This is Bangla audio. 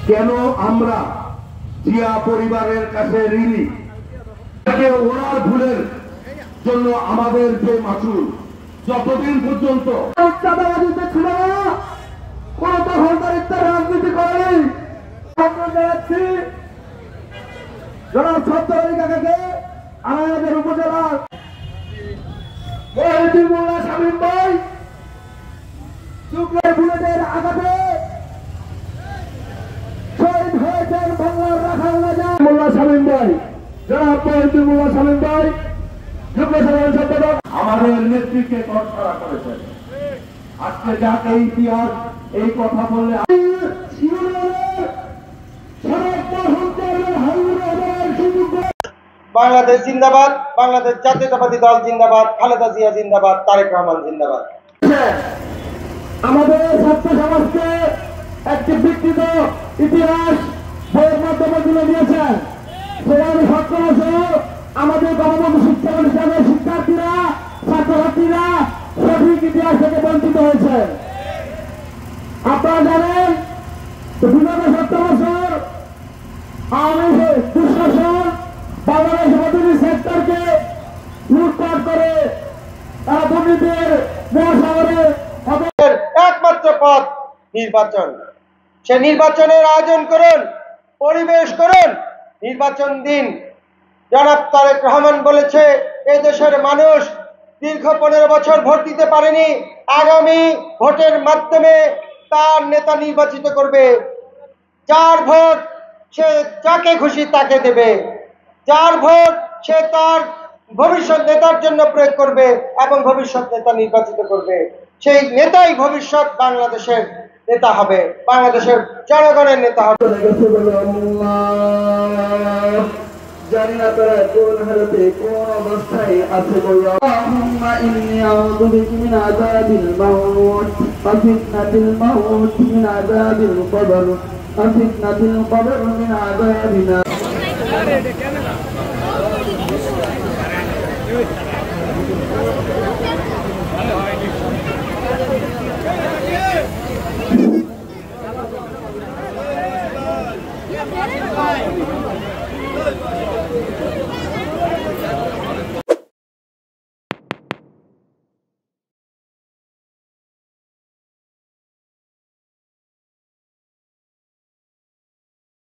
কেন আমরা জিয়া পরিবারের কাছে ঋণী? ওরাল ভুলের জন্য আমাদের যে মাসুল যতদিন পর্যন্ত চাঁদাবাজিতে ছিল না, কোন দখলদারিত্বের রাজনীতি করেনি। জানাচ্ছি জনাব সত্তর আলী কাকাকে আমাদের উপজেলার মোল্লা শামীম ভাই শুক্রের বুলেটের আঘাতে শহীদ হয়েছেন বাংলার রাখাল রাজা মোল্লা শামীম ভাই, জনাব মোল্লা শামীম ভাই যুগ্ম সাধারণ সম্পাদক আমাদের নেতৃত্বে কর্মকর্তা করেছেন। আজকে যাকে ইতিহাস এই কথা বললে বাংলাদেশ জিন্দাবাদ, বাংলাদেশ জাতীয়তাবাদী দল জিন্দাবাদ, খালেদা জিয়া জিন্দাবাদ, তারেক রহমান জিন্দাবাদ। আমাদের ছাত্র সমাজকে একটি বিকৃত ইতিহাস বইয়ের মাধ্যমে তুলে দিয়েছেন। সেখানে সক্রিয় আমাদের গণবন্ধু শিক্ষা প্রতিষ্ঠানের শিক্ষার্থীরা ছাত্রছাত্রীরা সঠিক ইতিহাস থেকে বঞ্চিত হয়েছে। আপনারা জানেন বিগত 70 বছর আওয়ামী দুঃশাসন বাংলাদেশ প্রতিটি সেক্টরকে লুটপাট করে তারা দুর্নীতির মহাসাগরে একমাত্র পথ নির্বাচন। সে নির্বাচনের আয়োজন করুন, পরিবেশ করুন, নির্বাচন দিন। জনাব তারেক রহমান বলেছে এই দেশের মানুষ দীর্ঘ 15 বছর ভোট দিতে পারেনি, আগামী ভোটের মাধ্যমে তার নেতা নির্বাচিত করবে। যার ভোট সে যাকে খুশি তাকে দেবে, যার ভোট সে তার ভবিষ্যৎ নেতার জন্য প্রয়োগ করবে এবং ভবিষ্যৎ নেতা নির্বাচিত করবে। সেই নেতাই ভবিষ্যৎ বাংলাদেশের নেতা হবে, বাংলাদেশের জনগণের নেতা হবে। জানি না তারা কোন হালতে কোন অবস্থায় আছে। আল্লাহুম্মা ইন্নী আউযু বিকা মিন আযাবিল মাউত ওয়া ফিতনাতিল মাউত মিন আযাবিল কবর ওয়া ফিতনাতিল কবর মিন আযাবিন